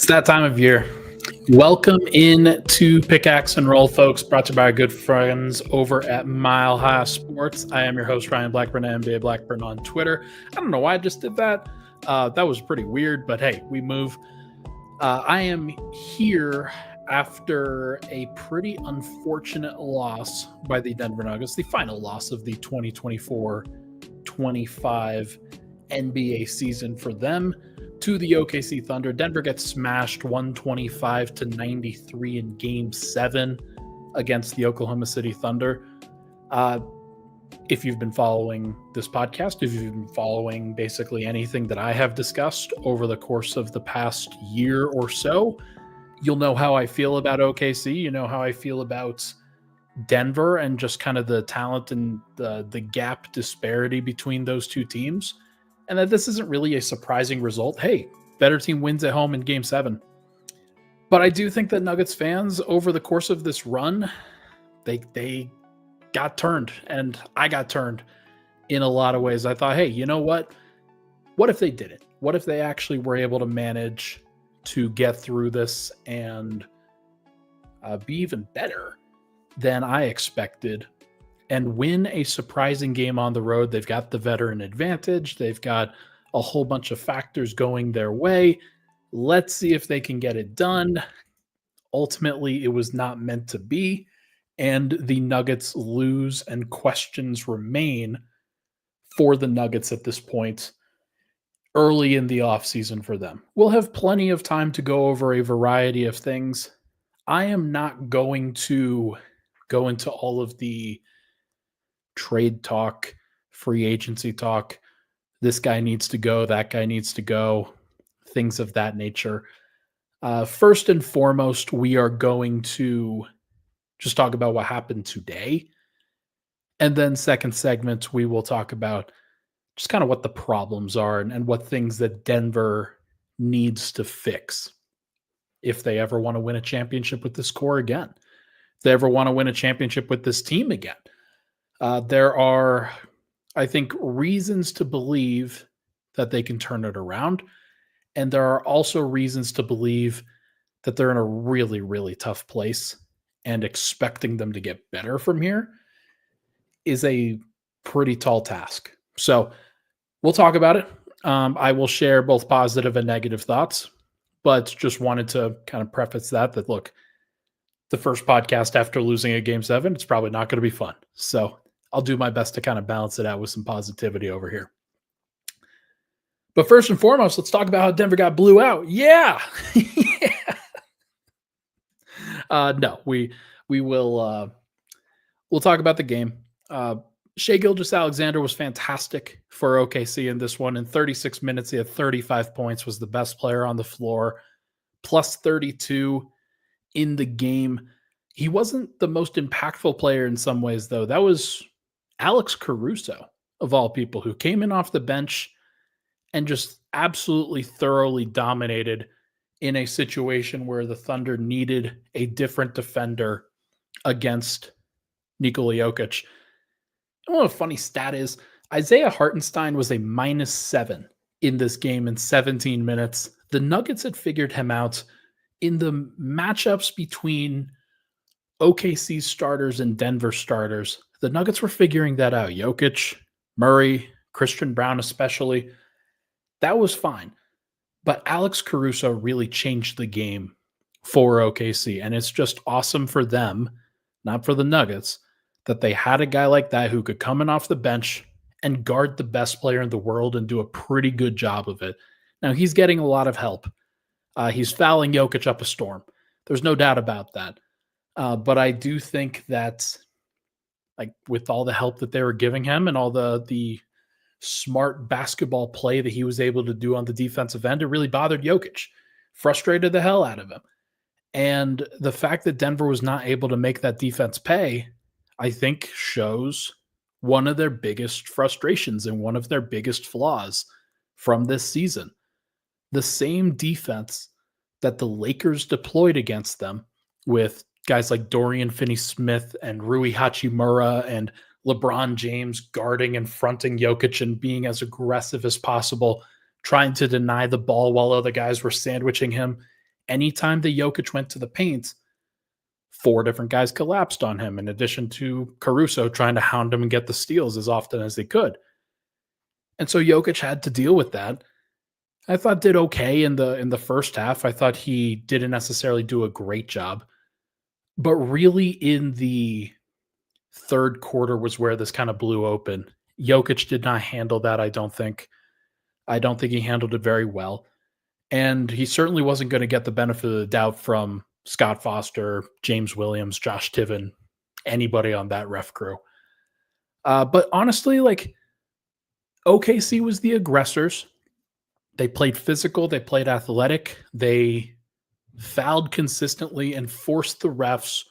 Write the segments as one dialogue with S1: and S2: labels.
S1: It's that time of year. Welcome in to Pickaxe and Roll, folks, brought to you by our good friends over at Mile High Sports. I am your host, Ryan Blackburn, NBA Blackburn on Twitter. I don't know why I just did that. That was pretty weird, but hey, we move. I am here after a pretty unfortunate loss by the Denver Nuggets, the final loss of the 2024-25 NBA season for them to the OKC Thunder. Denver gets smashed 125-93 in Game 7 against the Oklahoma City Thunder. If you've been following this podcast, if you've been following basically anything that I have discussed over the course of the past year or so, you'll know how I feel about OKC. You know how I feel about Denver and just kind of the talent and the gap disparity between those two teams. And that this isn't really a surprising result. Hey, better team wins at home in Game 7. But I do think that Nuggets fans, over the course of this run, they got turned. And I got turned in a lot of ways. I thought, hey, you know what? What if they did it? What if they actually were able to manage to get through this and be even better than I expected and win a surprising game on the road? They've got the veteran advantage. They've got a whole bunch of factors going their way. Let's see if they can get it done. Ultimately, it was not meant to be, and the Nuggets lose, and questions remain for the Nuggets at this point early in the offseason for them. We'll have plenty of time to go over a variety of things. I am not going to go into all of the trade talk, free agency talk. This guy needs to go, that guy needs to go, things of that nature. First and foremost, we are going to just talk about what happened today. And then second segment, we will talk about just kind of what the problems are and what things that Denver needs to fix if they ever want to win a championship with this core again. If they ever want to win a championship with this team again. There are, I think, reasons to believe that they can turn it around. And there are also reasons to believe that they're in a really, really tough place, and expecting them to get better from here is a pretty tall task. So we'll talk about it. I will share both positive and negative thoughts, but just wanted to kind of preface that look, the first podcast after losing a Game 7, it's probably not going to be fun. So I'll do my best to kind of balance it out with some positivity over here. But first and foremost, let's talk about how Denver got blew out. Yeah. Yeah. No, we will we'll talk about the game. Shai Gilgeous-Alexander was fantastic for OKC in this one. In 36 minutes, he had 35 points, was the best player on the floor, plus 32 in the game. He wasn't the most impactful player in some ways, though. That was Alex Caruso, of all people, who came in off the bench and just absolutely thoroughly dominated in a situation where the Thunder needed a different defender against Nikola Jokic. I don't know what a funny stat is. Isaiah Hartenstein was a -7 in this game in 17 minutes. The Nuggets had figured him out in the matchups between OKC starters and Denver starters. The Nuggets were figuring that out. Jokic, Murray, Christian Brown especially. That was fine. But Alex Caruso really changed the game for OKC. And it's just awesome for them, not for the Nuggets, that they had a guy like that who could come in off the bench and guard the best player in the world and do a pretty good job of it. Now, he's getting a lot of help. He's fouling Jokic up a storm. There's no doubt about that. But I do think that, like, with all the help that they were giving him and all the smart basketball play that he was able to do on the defensive end, it really bothered Jokic, frustrated the hell out of him. And the fact that Denver was not able to make that defense pay, I think, shows one of their biggest frustrations and one of their biggest flaws from this season. The same defense that the Lakers deployed against them, with guys like Dorian Finney-Smith and Rui Hachimura and LeBron James guarding and fronting Jokic and being as aggressive as possible, trying to deny the ball while other guys were sandwiching him. Anytime that Jokic went to the paint, 4 different guys collapsed on him, in addition to Caruso trying to hound him and get the steals as often as they could. And so Jokic had to deal with that. I thought did okay in the first half. I thought he didn't necessarily do a great job. But really in the third quarter was where this kind of blew open. Jokic did not handle that, I don't think. I don't think he handled it very well. And he certainly wasn't going to get the benefit of the doubt from Scott Foster, James Williams, Josh Tiven, anybody on that ref crew. But honestly, like OKC was the aggressors. They played physical, they played athletic, they fouled consistently and forced the refs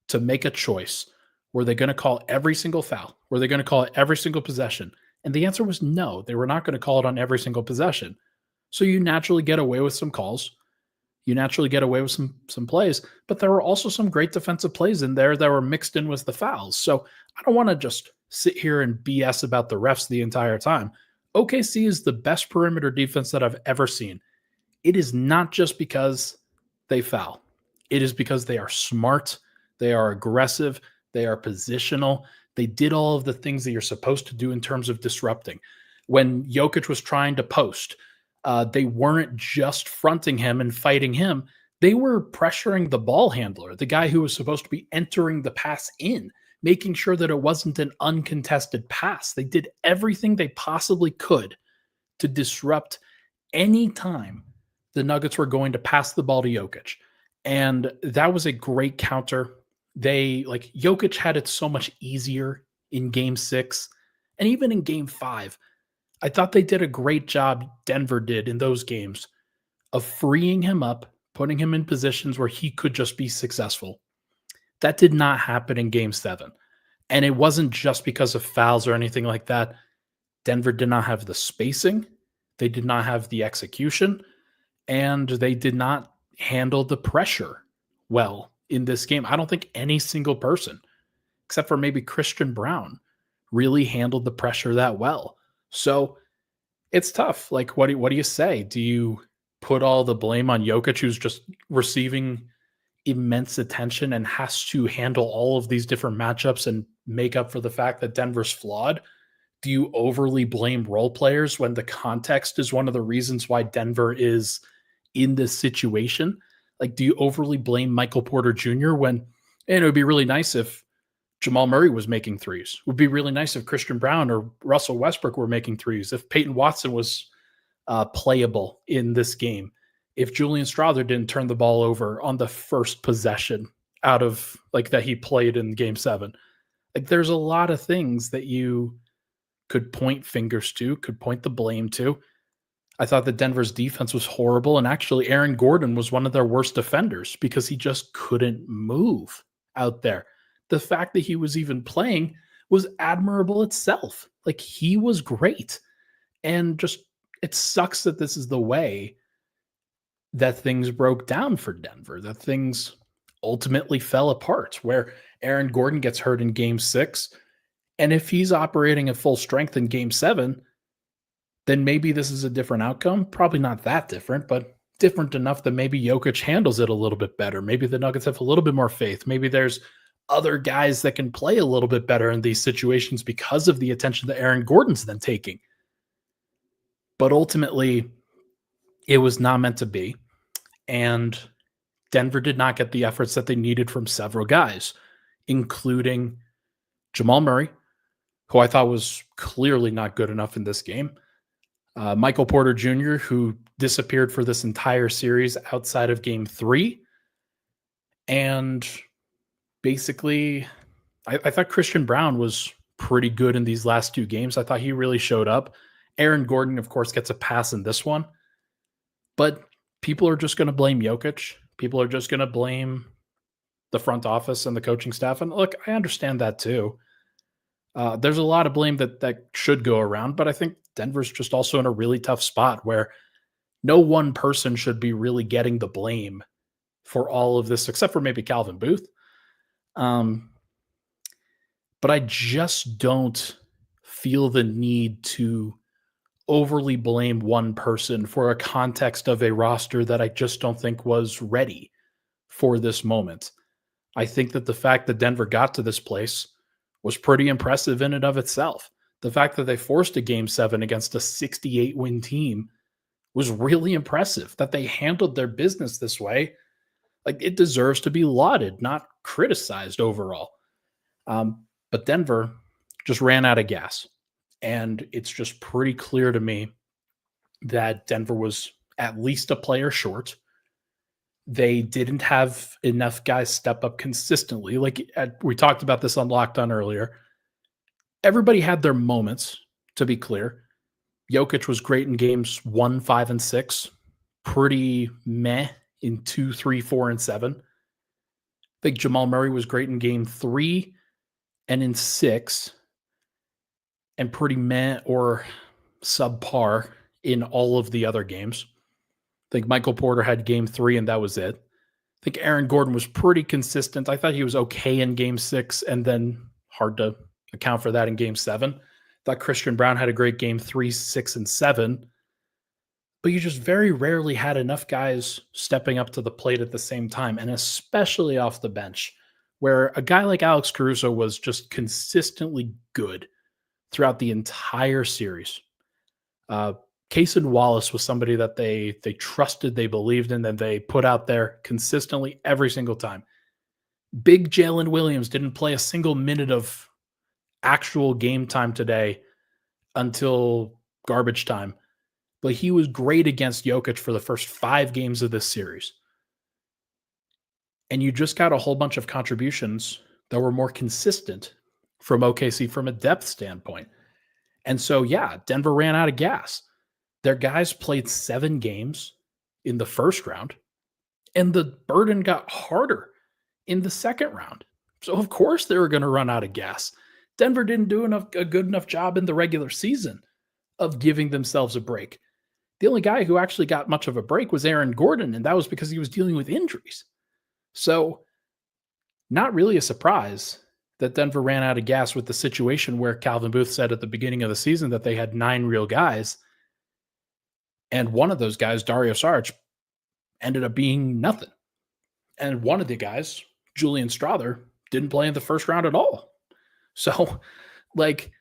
S1: to make a choice. Were they going to call every single foul? Were they going to call it every single possession? And the answer was no. They were not going to call it on every single possession. So you naturally get away with some calls. You naturally get away with some plays, but there were also some great defensive plays in there that were mixed in with the fouls. So I don't want to just sit here and BS about the refs the entire time. OKC is the best perimeter defense that I've ever seen. It is not just because they foul. It is because they are smart, they are aggressive, they are positional. They did all of the things that you're supposed to do in terms of disrupting. When Jokic was trying to post, they weren't just fronting him and fighting him. They were pressuring the ball handler, the guy who was supposed to be entering the pass in, making sure that it wasn't an uncontested pass. They did everything they possibly could to disrupt any time the Nuggets were going to pass the ball to Jokic. And that was a great counter. Jokic had it so much easier in game 6 and even in game 5. I thought they did a great job, Denver did in those games, of freeing him up, putting him in positions where he could just be successful. That did not happen in game 7. And it wasn't just because of fouls or anything like that. Denver did not have the spacing. They did not have the execution. And they did not handle the pressure well in this game. I don't think any single person, except for maybe Christian Brown, really handled the pressure that well. So it's tough. Like, what do you say? Do you put all the blame on Jokic, who's just receiving immense attention and has to handle all of these different matchups and make up for the fact that Denver's flawed? Do you overly blame role players when the context is one of the reasons why Denver is in this situation? Like, do you overly blame Michael Porter Jr. when, and it would be really nice if Jamal Murray was making threes? It would be really nice if Christian Brown or Russell Westbrook were making threes, if Peyton Watson was playable in this game, if Julian Strawther didn't turn the ball over on the first possession out of that he played in game 7. Like, there's a lot of things that you could point fingers to, could point the blame to. I thought that Denver's defense was horrible, and actually Aaron Gordon was one of their worst defenders because he just couldn't move out there. The fact that he was even playing was admirable itself. Like, he was great. And just, it sucks that this is the way that things broke down for Denver, that things ultimately fell apart, where Aaron Gordon gets hurt in game 6. And if he's operating at full strength in game 7, then maybe this is a different outcome. Probably not that different, but different enough that maybe Jokic handles it a little bit better. Maybe the Nuggets have a little bit more faith. Maybe there's other guys that can play a little bit better in these situations because of the attention that Aaron Gordon's then taking. But ultimately, it was not meant to be. And Denver did not get the efforts that they needed from several guys, including Jamal Murray, who I thought was clearly not good enough in this game. Michael Porter Jr., who disappeared for this entire series outside of game 3. And basically, I thought Christian Brown was pretty good in these last 2 games. I thought he really showed up. Aaron Gordon, of course, gets a pass in this one. But people are just going to blame Jokic. People are just going to blame the front office and the coaching staff. And look, I understand that too. There's a lot of blame that should go around, but I think Denver's just also in a really tough spot where no one person should be really getting the blame for all of this, except for maybe Calvin Booth. But I just don't feel the need to overly blame one person for a context of a roster that I just don't think was ready for this moment. I think that the fact that Denver got to this place was pretty impressive in and of itself. The fact that they forced a game 7 against a 68 win team was really impressive. That they handled their business this way, like, it deserves to be lauded, not criticized overall. But Denver just ran out of gas. And it's just pretty clear to me that Denver was at least a player short. They didn't have enough guys step up consistently. Like, we talked about this on Locked On earlier. Everybody had their moments, to be clear. Jokic was great in games 1, 5, and 6. Pretty meh in 2, 3, 4, and 7. I think Jamal Murray was great in game 3 and in 6, and pretty meh or subpar in all of the other games. I think Michael Porter had game 3, and that was it. I think Aaron Gordon was pretty consistent. I thought he was okay in game 6, and then hard to account for that in game 7. I thought Christian Brown had a great game 3, 6, and 7. But you just very rarely had enough guys stepping up to the plate at the same time, and especially off the bench, where a guy like Alex Caruso was just consistently good throughout the entire series. Cason Wallace was somebody that they trusted, they believed in, and they put out there consistently every single time. Big Jalen Williams didn't play a single minute of actual game time today until garbage time. But he was great against Jokic for the first 5 games of this series. And you just got a whole bunch of contributions that were more consistent from OKC from a depth standpoint. And so, yeah, Denver ran out of gas. Their guys played 7 games in the first round, and the burden got harder in the second round. So, of course, they were going to run out of gas. Denver didn't do a good enough job in the regular season of giving themselves a break. The only guy who actually got much of a break was Aaron Gordon, and that was because he was dealing with injuries. So, not really a surprise that Denver ran out of gas with the situation where Calvin Booth said at the beginning of the season that they had 9 real guys. And one of those guys, Dario Saric, ended up being nothing. And one of the guys, Julian Strother, didn't play in the first round at all. So, like,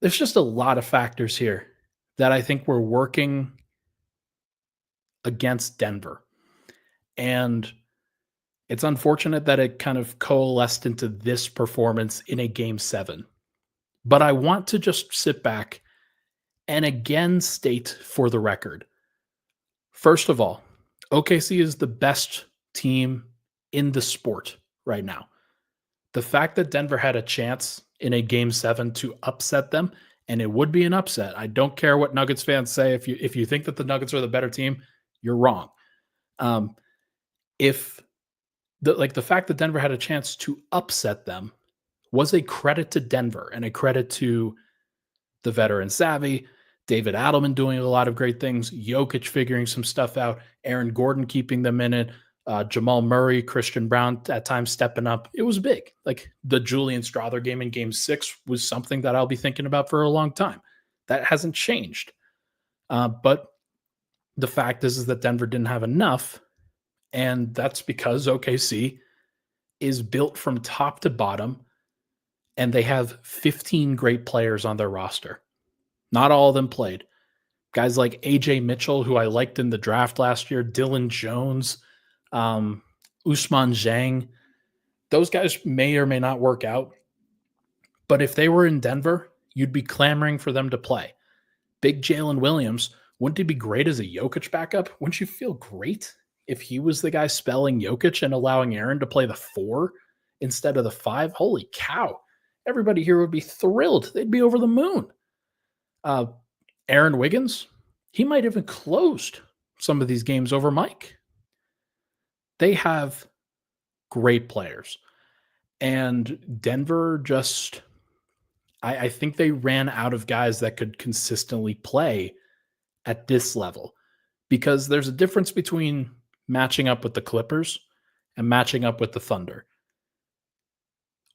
S1: there's just a lot of factors here that I think were working against Denver. And it's unfortunate that it kind of coalesced into this performance in a game 7. But I want to just sit back and again state for the record. First of all, OKC is the best team in the sport right now. The fact that Denver had a chance in a game 7 to upset them, and it would be an upset. I don't care what Nuggets fans say. If you think that the Nuggets are the better team, you're wrong. If the fact that Denver had a chance to upset them was a credit to Denver and a credit to the veteran savvy, David Adelman doing a lot of great things, Jokic figuring some stuff out, Aaron Gordon keeping them in it, Jamal Murray, Christian Brown at times stepping up. It was big. Like, the Julian Strother game in game 6 was something that I'll be thinking about for a long time. That hasn't changed. But the fact is that Denver didn't have enough, and that's because OKC is built from top to bottom, and they have 15 great players on their roster. Not all of them played. Guys like AJ Mitchell, who I liked in the draft last year, Dylan Jones, Ousmane Dieng, those guys may or may not work out. But if they were in Denver, you'd be clamoring for them to play. Big Jalen Williams, wouldn't he be great as a Jokic backup? Wouldn't you feel great if he was the guy spelling Jokic and allowing Aaron to play the 4 instead of the 5? Holy cow. Everybody here would be thrilled. They'd be over the moon. Aaron Wiggins, he might have even closed some of these games over Mike. They have great players. And Denver just, I think they ran out of guys that could consistently play at this level, because there's a difference between matching up with the Clippers and matching up with the Thunder.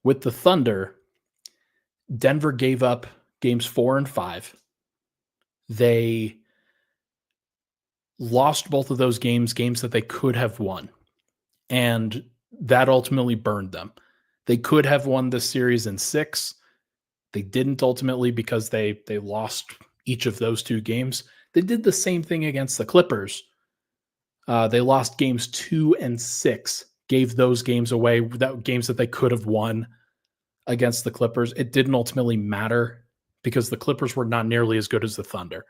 S1: With the Thunder, Denver gave up games 4 and 5. They lost both of those games that they could have won, and that ultimately burned them. They could have won this series in 6. They didn't ultimately because they lost each of those 2 games. They did the same thing against the Clippers. They lost games 2 and 6, gave those games away, games that they could have won against the Clippers. It didn't ultimately matter because the Clippers were not nearly as good as the Thunder.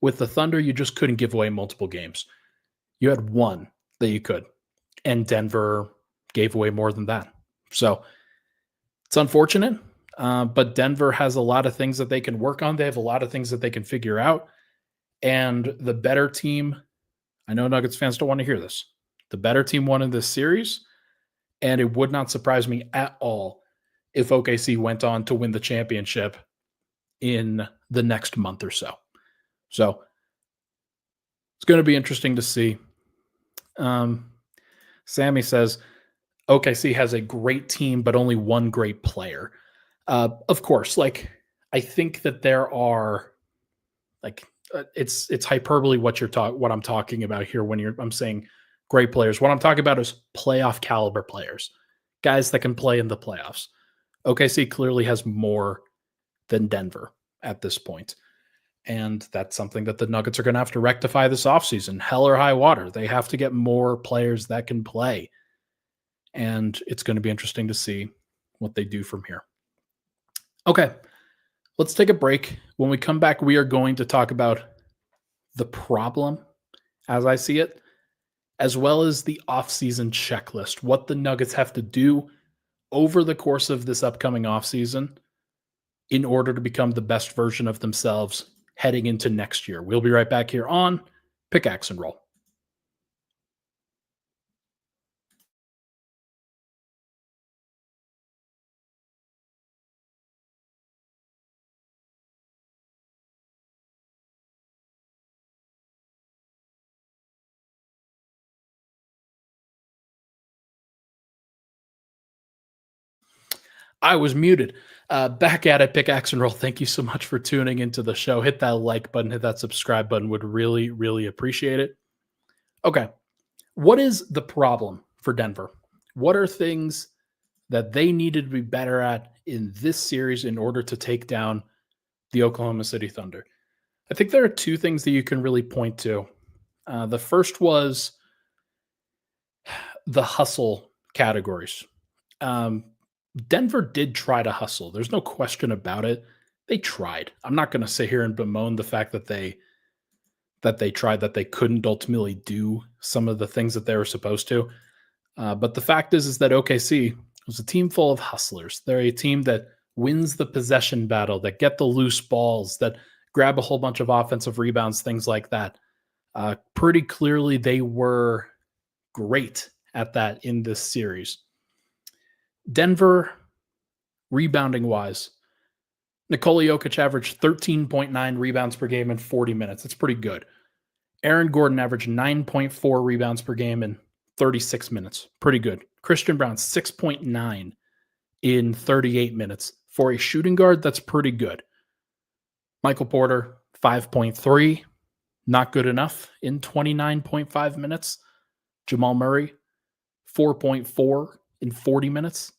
S1: With the Thunder, you just couldn't give away multiple games. You had one that you could, and Denver gave away more than that. So it's unfortunate, but Denver has a lot of things that they can work on. They have a lot of things that they can figure out. And the better team, I know Nuggets fans don't want to hear this, the better team won in this series, and it would not surprise me at all if OKC went on to win the championship in the next month or so. So it's going to be interesting to see. Sammy says, OKC has a great team, but only one great player. Of course, like I think that there are, like it's hyperbole what I'm talking about here when I'm saying great players. What I'm talking about is playoff caliber players, guys that can play in the playoffs. OKC clearly has more than Denver at this point. And that's something that the Nuggets are going to have to rectify this offseason. Hell or high water. They have to get more players that can play. And it's going to be interesting to see what they do from here. Okay, let's take a break. When we come back, we are going to talk about the problem, as I see it, as well as the offseason checklist, what the Nuggets have to do over the course of this upcoming offseason in order to become the best version of themselves heading into next year. We'll be right back here on Pickaxe and Roll. I was muted. Back at it, Pickaxe and Roll. Thank you so much for tuning into the show. Hit that like button, hit that subscribe button. Would really, really appreciate it. Okay. What is the problem for Denver? What are things that they needed to be better at in this series in order to take down the Oklahoma City Thunder? I think there are 2 things that you can really point to. The first was the hustle categories. Denver did try to hustle. There's no question about it. They tried. I'm not going to sit here and bemoan the fact that they tried, that they couldn't ultimately do some of the things that they were supposed to. But the fact is that OKC was a team full of hustlers. They're a team that wins the possession battle, that get the loose balls, that grab a whole bunch of offensive rebounds, things like that. Pretty clearly, they were great at that in this series. Denver, rebounding-wise, Nikola Jokic averaged 13.9 rebounds per game in 40 minutes. That's pretty good. Aaron Gordon averaged 9.4 rebounds per game in 36 minutes. Pretty good. Christian Brown, 6.9 in 38 minutes. For a shooting guard, that's pretty good. Michael Porter, 5.3. Not good enough in 29.5 minutes. Jamal Murray, 4.4 in 40 minutes.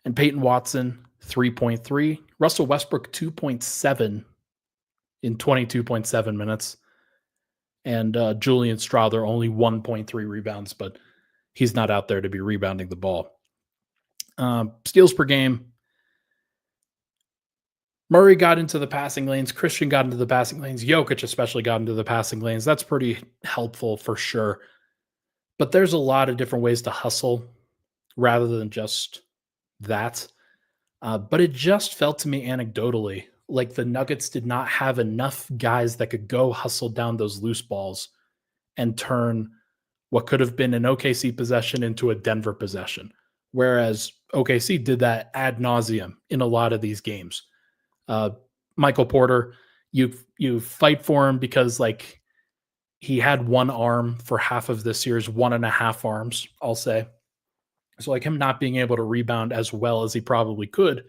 S1: And Peyton Watson, 3.3. Russell Westbrook, 2.7 in 22.7 minutes. And Julian Strawther, only 1.3 rebounds, but he's not out there to be rebounding the ball. Steals per game. Murray got into the passing lanes. Christian got into the passing lanes. Jokic especially got into the passing lanes. That's pretty helpful for sure. But there's a lot of different ways to hustle rather than just that. But it just felt to me anecdotally like the Nuggets did not have enough guys that could go hustle down those loose balls and turn what could have been an OKC possession into a Denver possession. Whereas OKC did that ad nauseum in a lot of these games. Michael Porter, you fight for him because like he had one arm for half of this year's 1.5 arms, I'll say. So like him not being able to rebound as well as he probably could,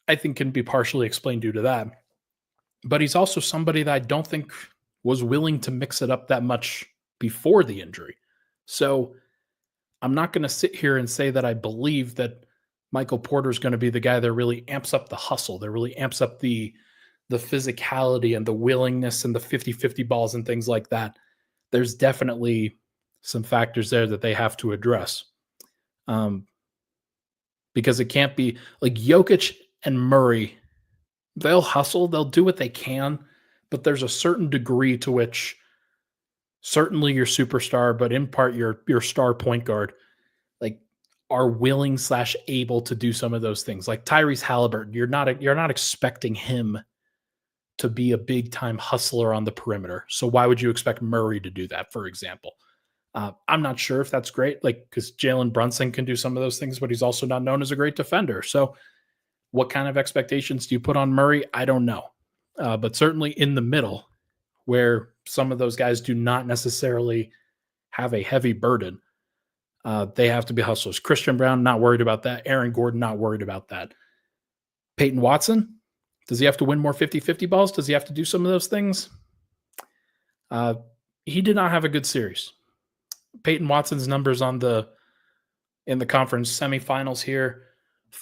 S1: I think can be partially explained due to that. but he's also somebody that I don't think was willing to mix it up that much before the injury. So I'm not going to sit here and say that I believe that Michael Porter is going to be the guy that really amps up the hustle, that really amps up the physicality and the willingness and the 50-50 balls and things like that. There's definitely some factors there that they have to address. Because it can't be like Jokic and Murray, they'll hustle, they'll do what they can, but there's a certain degree to which certainly your superstar, but in part your star point guard, like are willing / able to do some of those things. Like Tyrese Halliburton, you're not expecting him to be a big time hustler on the perimeter. So why would you expect Murray to do that, for example? I'm not sure if that's great, like because Jalen Brunson can do some of those things, but he's also not known as a great defender. So what kind of expectations do you put on Murray? I don't know. But certainly in the middle, where some of those guys do not necessarily have a heavy burden, they have to be hustlers. Christian Brown, not worried about that. Aaron Gordon, not worried about that. Peyton Watson, does he have to win more 50-50 balls? Does he have to do some of those things? He did not have a good series. Peyton Watson's numbers in the conference semifinals here,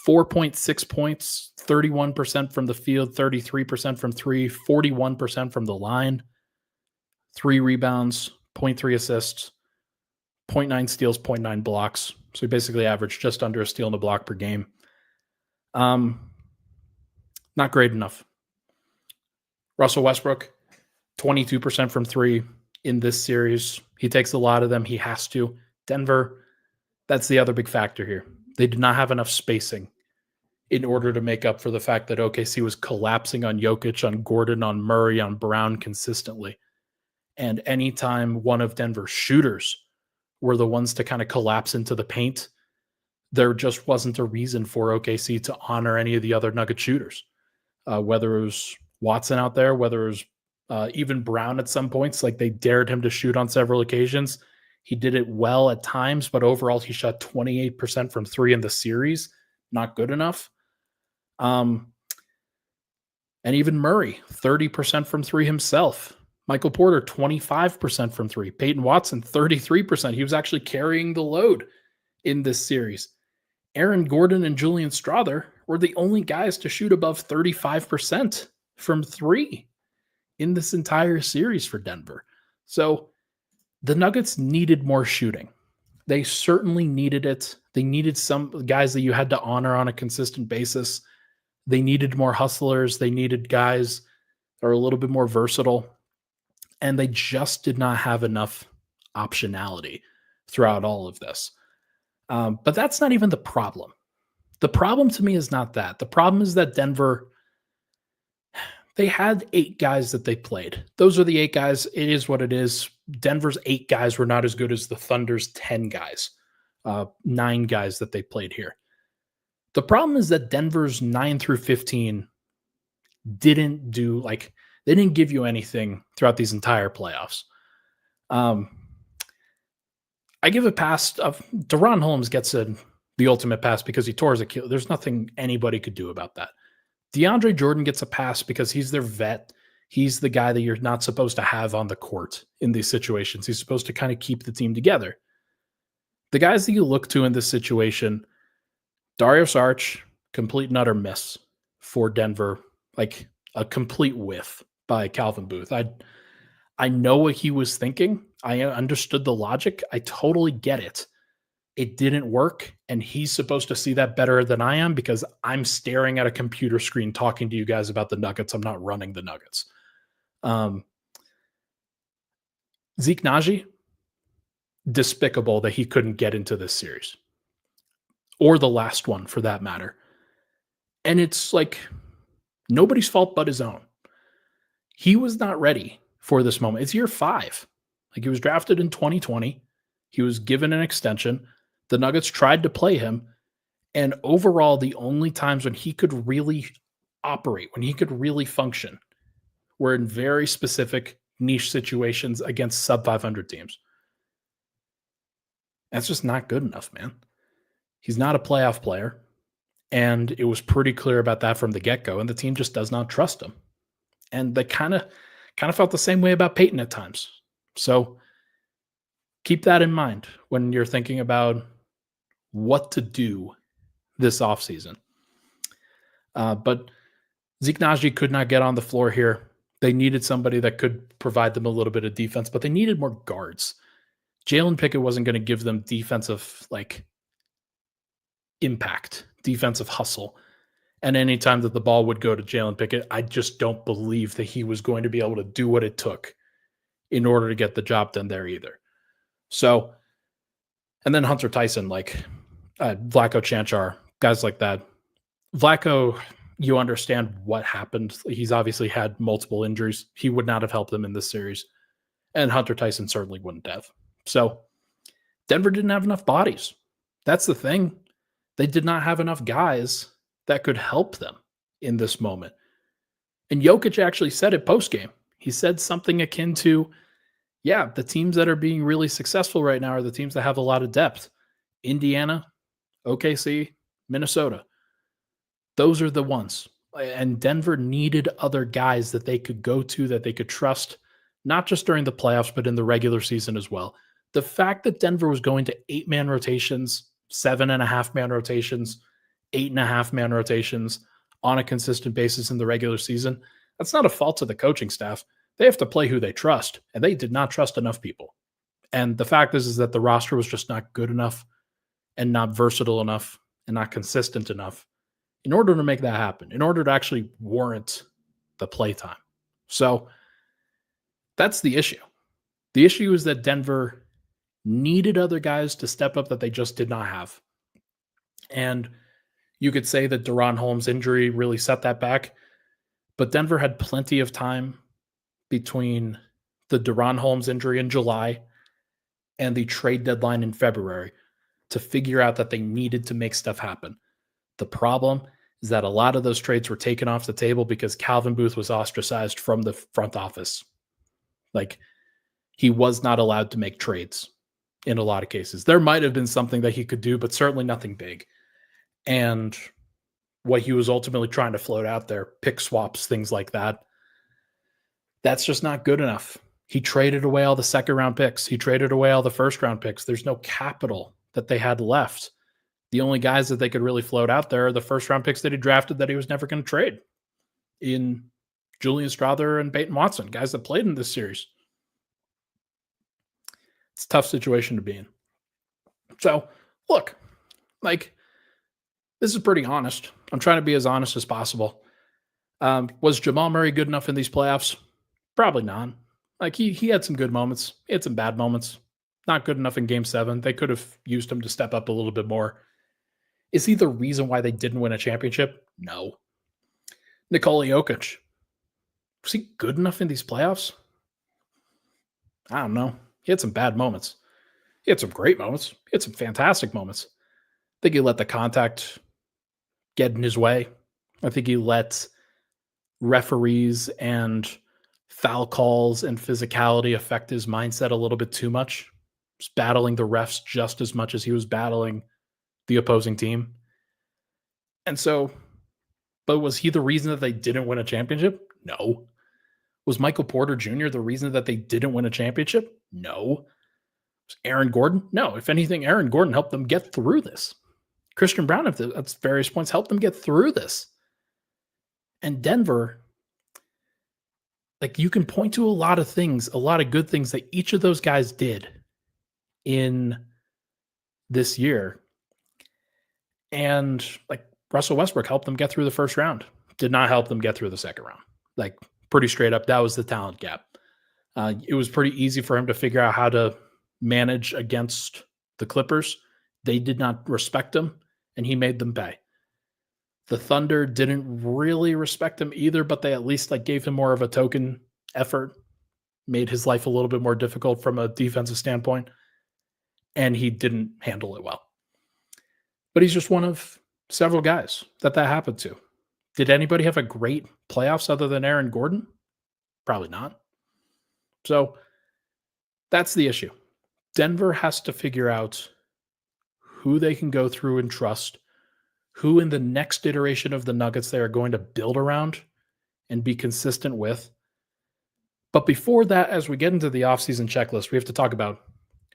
S1: 4.6 points, 31% from the field, 33% from three, 41% from the line, 3 rebounds, 0.3 assists, 0.9 steals, 0.9 blocks. So he basically averaged just under a steal and a block per game. Not great enough. Russell Westbrook, 22% from 3 in this series. He takes a lot of them. He has to. Denver, that's the other big factor here. They did not have enough spacing in order to make up for the fact that OKC was collapsing on Jokic, on Gordon, on Murray, on Brown consistently. And anytime one of Denver's shooters were the ones to kind of collapse into the paint, there just wasn't a reason for OKC to honor any of the other Nugget shooters. Whether it was Watson out there, whether it was even Brown at some points, like they dared him to shoot on several occasions. He did it well at times, but overall he shot 28% from 3 in the series. Not good enough. And even Murray, 30% from 3 himself. Michael Porter, 25% from 3. Peyton Watson, 33%. He was actually carrying the load in this series. Aaron Gordon and Julian Strawther were the only guys to shoot above 35% from 3 in this entire series for Denver. So the Nuggets needed more shooting. They certainly needed it. They needed some guys that you had to honor on a consistent basis. They needed more hustlers. They needed guys that are a little bit more versatile. And they just did not have enough optionality throughout all of this. But that's not even the problem. The problem to me is not that. The problem is that Denver, they had 8 guys that they played. Those are the 8 guys. It is what it is. Denver's 8 guys were not as good as the Thunder's 10 guys, 9 guys that they played here. The problem is that Denver's 9 through 15 didn't do, like, they didn't give you anything throughout these entire playoffs. I give a pass. Deron Holmes gets the ultimate pass because he tore his Achilles. There's nothing anybody could do about that. DeAndre Jordan gets a pass because he's their vet. He's the guy that you're not supposed to have on the court in these situations. He's supposed to kind of keep the team together. The guys that you look to in this situation, Dario Saric, complete and utter miss for Denver, like a complete whiff by Calvin Booth. I know what he was thinking. I understood the logic. I totally get it. It didn't work, and he's supposed to see that better than I am because I'm staring at a computer screen talking to you guys about the Nuggets. I'm not running the Nuggets. Zeke Naji, despicable that he couldn't get into this series or the last one for that matter. And it's like nobody's fault but his own. He was not ready for this moment. It's year 5. Like he was drafted in 2020. He was given an extension. The Nuggets tried to play him. And overall, the only times when he could really operate, when he could really function, were in very specific niche situations against sub 500 teams. That's just not good enough, man. He's not a playoff player. And it was pretty clear about that from the get-go. And the team just does not trust him. And they kind of felt the same way about Peyton at times. So keep that in mind when you're thinking about what to do this offseason. But Zeke Nnaji could not get on the floor here. They needed somebody that could provide them a little bit of defense, but they needed more guards. Jalen Pickett wasn't going to give them defensive impact, defensive hustle. And anytime that the ball would go to Jalen Pickett, I just don't believe that he was going to be able to do what it took in order to get the job done there either. So, and then Hunter Tyson, Vlatko Čančar, guys like that. Vlatko, you understand what happened. He's obviously had multiple injuries. He would not have helped them in this series. And Hunter Tyson certainly wouldn't have. So Denver didn't have enough bodies. That's the thing. They did not have enough guys that could help them in this moment. And Jokic actually said it post-game. He said something akin to, yeah, the teams that are being really successful right now are the teams that have a lot of depth. Indiana, OKC, Minnesota. Those are the ones. And Denver needed other guys that they could go to, that they could trust, not just during the playoffs, but in the regular season as well. The fact that Denver was going to 8-man rotations, 7.5-man rotations, 8.5-man rotations on a consistent basis in the regular season, that's not a fault of the coaching staff. They have to play who they trust, and they did not trust enough people. And the fact is that the roster was just not good enough and not versatile enough and not consistent enough in order to make that happen, in order to actually warrant the playtime. So that's the issue. The issue is that Denver needed other guys to step up that they just did not have. And you could say that Deron Holmes' injury really set that back, but Denver had plenty of time between the Deron Holmes injury in July and the trade deadline in February to figure out that they needed to make stuff happen. The problem is that a lot of those trades were taken off the table because Calvin Booth was ostracized from the front office. He was not allowed to make trades in a lot of cases. There might have been something that he could do, but certainly nothing big. And what he was ultimately trying to float out there, pick swaps, things like that, that's just not good enough. He traded away all the second-round picks. He traded away all the first-round picks. There's no capital that they had left. The only guys that they could really float out there are the first-round picks that he drafted that he was never going to trade in Julian Strawther and Peyton Watson, guys that played in this series. It's a tough situation to be in. So, look, this is pretty honest. I'm trying to be as honest as possible. Was Jamal Murray good enough in these playoffs? Probably not. He had some good moments. He had some bad moments. Not good enough in Game 7. They could have used him to step up a little bit more. Is he the reason why they didn't win a championship? No. Nikola Jokic. Was he good enough in these playoffs? I don't know. He had some bad moments. He had some great moments. He had some fantastic moments. I think he let the contact get in his way. I think he let referees and foul calls and physicality affect his mindset a little bit too much. He was battling the refs just as much as he was battling the opposing team. And so, but was he the reason that they didn't win a championship? No. Was Michael Porter Jr. the reason that they didn't win a championship? No. Was Aaron Gordon? No. If anything, Aaron Gordon helped them get through this. Christian Brown, at various points, helped them get through this. And Denver, you can point to a lot of things, a lot of good things that each of those guys did in this year. And Russell Westbrook helped them get through the first round. Did not help them get through the second round. Pretty straight up, that was the talent gap. It was pretty easy for him to figure out how to manage against the Clippers. They did not respect him, and he made them pay. The Thunder didn't really respect him either, but they at least gave him more of a token effort, made his life a little bit more difficult from a defensive standpoint, and he didn't handle it well. But he's just one of several guys that happened to. Did anybody have a great playoffs other than Aaron Gordon? Probably not. So that's the issue. Denver has to figure out who they can go through and trust, who in the next iteration of the Nuggets they are going to build around, and be consistent with. But before that, as we get into the offseason checklist, we have to talk about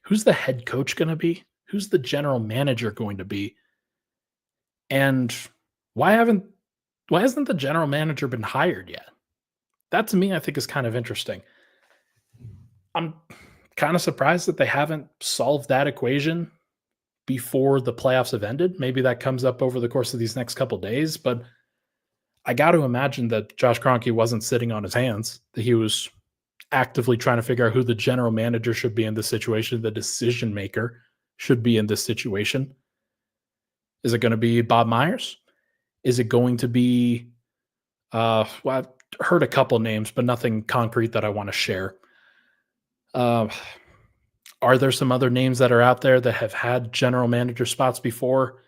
S1: who's the head coach going to be? Who's the general manager going to be? And why hasn't the general manager been hired yet? That to me, I think is kind of interesting. I'm kind of surprised that they haven't solved that equation before the playoffs have ended. Maybe that comes up over the course of these next couple days, but I got to imagine that Josh Kroenke wasn't sitting on his hands, that he was actively trying to figure out who the general manager should be in this situation, the decision maker should be in this situation. Is it going to be Bob Myers? Is it going to be, well, I've heard a couple names, but nothing concrete that I want to share. Are there some other names that are out there that have had general manager spots before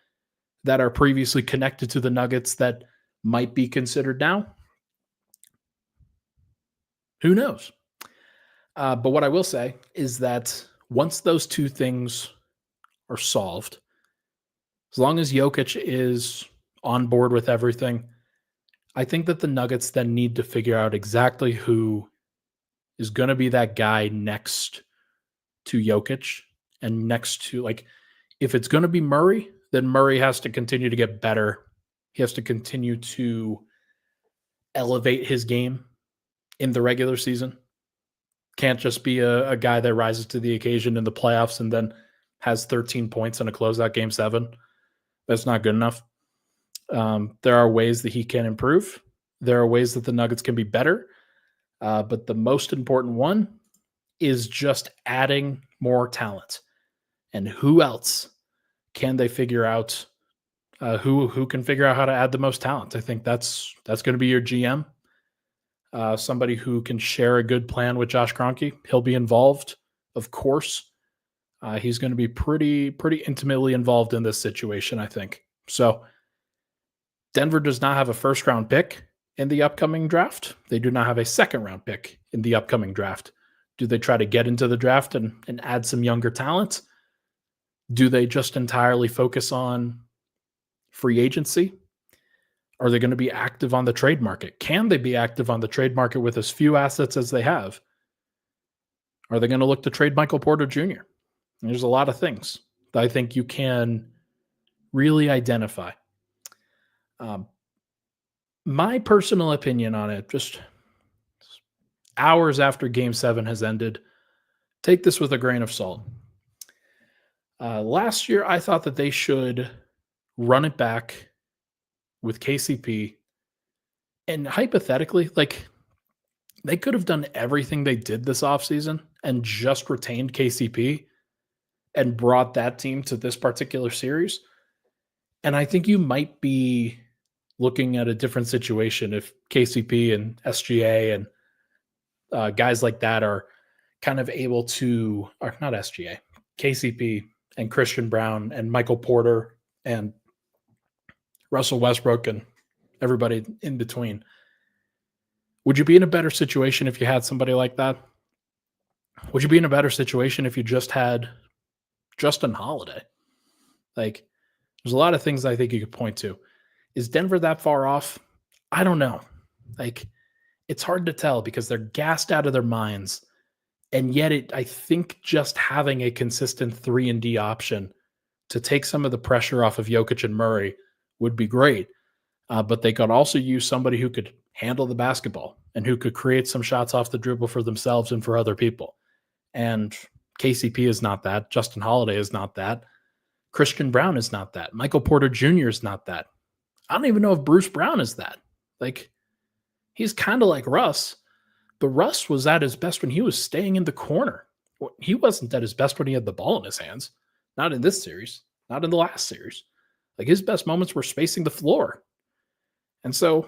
S1: that are previously connected to the Nuggets that might be considered now? Who knows? But what I will say is that once those two things are solved, as long as Jokic is on board with everything, I think that the Nuggets then need to figure out exactly who is going to be that guy next to Jokic and next to, like, if it's going to be Murray, then Murray has to continue to get better. He has to continue to elevate his game in the regular season. Can't just be a guy that rises to the occasion in the playoffs and then has 13 points in a closeout game 7. That's not good enough. There are ways that he can improve. There are ways that the Nuggets can be better. But the most important one is just adding more talent. And who else can they figure out? Who can figure out how to add the most talent? I think that's going to be your GM. Somebody who can share a good plan with Josh Kroenke. He'll be involved, of course. He's going to be pretty intimately involved in this situation, I think. So Denver does not have a first-round pick in the upcoming draft. They do not have a second-round pick in the upcoming draft. Do they try to get into the draft and add some younger talent? Do they just entirely focus on free agency? Are they going to be active on the trade market? Can they be active on the trade market with as few assets as they have? Are they going to look to trade Michael Porter Jr.? There's a lot of things that I think you can really identify. My personal opinion on it, just hours after Game 7 has ended, take this with a grain of salt. Last year, I thought that they should run it back with KCP. And hypothetically, like, they could have done everything they did this offseason and just retained KCP and brought that team to this particular series. And I think you might be looking at a different situation if KCP and SGA and guys like that are kind of able to, or not SGA, KCP and Christian Brown and Michael Porter and Russell Westbrook and everybody in between. Would you be in a better situation if you had somebody like that? Would you be in a better situation if you just had Justin Holiday? Like, there's a lot of things I think you could point to. Is Denver that far off? I don't know. Like, it's hard to tell because they're gassed out of their minds. And yet I think just having a consistent 3-and-D option to take some of the pressure off of Jokic and Murray would be great. But they could also use somebody who could handle the basketball and who could create some shots off the dribble for themselves and for other people. And KCP is not that. Justin Holiday is not that. Christian Brown is not that. Michael Porter Jr. is not that. I don't even know if Bruce Brown is that. Like, he's kind of like Russ, but Russ was at his best when he was staying in the corner. He wasn't at his best when he had the ball in his hands. Not in this series. Not in the last series. Like, his best moments were spacing the floor. And so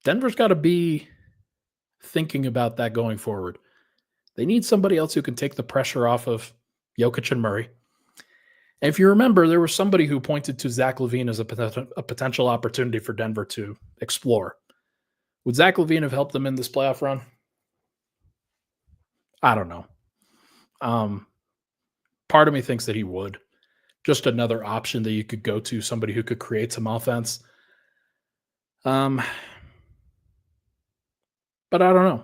S1: Denver's got to be thinking about that going forward. They need somebody else who can take the pressure off of Jokic and Murray. And if you remember, there was somebody who pointed to Zach LaVine as a potential opportunity for Denver to explore. Would Zach LaVine have helped them in this playoff run? I don't know. Part of me thinks that he would. Just another option that you could go to, somebody who could create some offense. But I don't know.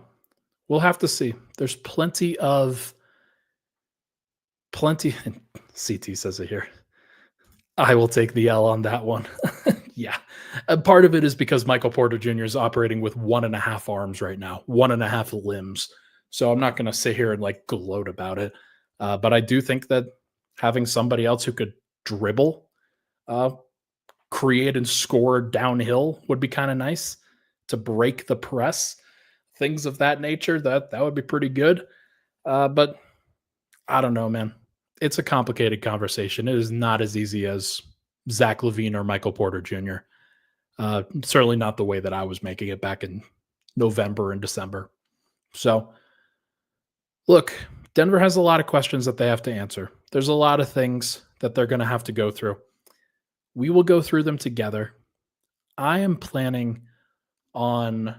S1: We'll have to see. There's plenty. CT says it here. I will take the L on that one. Yeah. Part of it is because Michael Porter Jr. is operating with 1.5 arms right now, 1.5 limbs. So I'm not going to sit here and like gloat about it. But I do think that having somebody else who could dribble, uh, create and score downhill would be kind of nice to break the press, things of that nature. That would be pretty good. But I don't know, man. It's a complicated conversation. It is not as easy as Zach LaVine or Michael Porter Jr. Certainly not the way that I was making it back in November and December. So, look, Denver has a lot of questions that they have to answer. There's a lot of things that they're going to have to go through. We will go through them together. I am planning on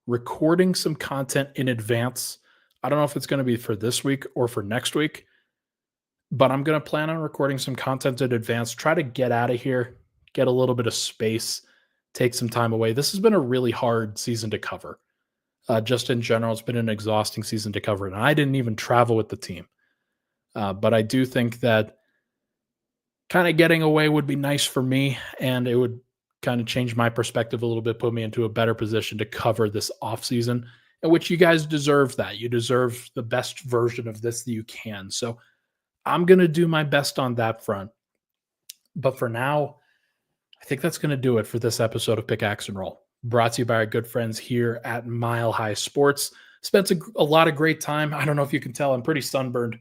S1: recording some content in advance. I don't know if it's going to be for this week or for next week, but I'm going to plan on recording some content in advance, try to get out of here, get a little bit of space, take some time away. This has been a really hard season to cover. Just in general, it's been an exhausting season to cover, and I didn't even travel with the team. But I do think that kind of getting away would be nice for me, and it would kind of change my perspective a little bit, put me into a better position to cover this offseason, in which you guys deserve that. You deserve the best version of this that you can. So I'm going to do my best on that front. But for now, I think that's going to do it for this episode of Pickaxe and Roll, brought to you by our good friends here at Mile High Sports. Spent a lot of great time. I don't know if you can tell, I'm pretty sunburned.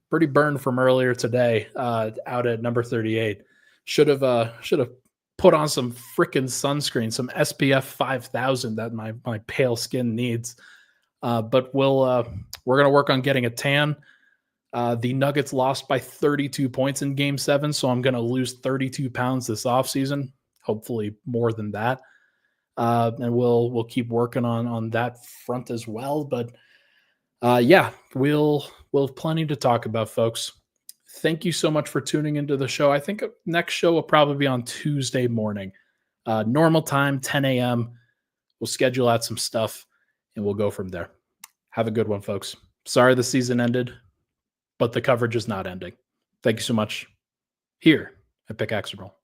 S1: Pretty burned from earlier today out at number 38. Should have put on some freaking sunscreen, some SPF 5000 that my pale skin needs. But we're going to work on getting a tan. The Nuggets lost by 32 points in Game 7, so I'm going to lose 32 pounds this offseason, hopefully more than that. And we'll keep working on that front as well. But yeah, we'll have plenty to talk about, folks. Thank you so much for tuning into the show. I think next show will probably be on Tuesday morning, normal time, 10 a.m. We'll schedule out some stuff, and we'll go from there. Have a good one, folks. Sorry the season ended, but the coverage is not ending. Thank you so much here at Pickaxe and Roll.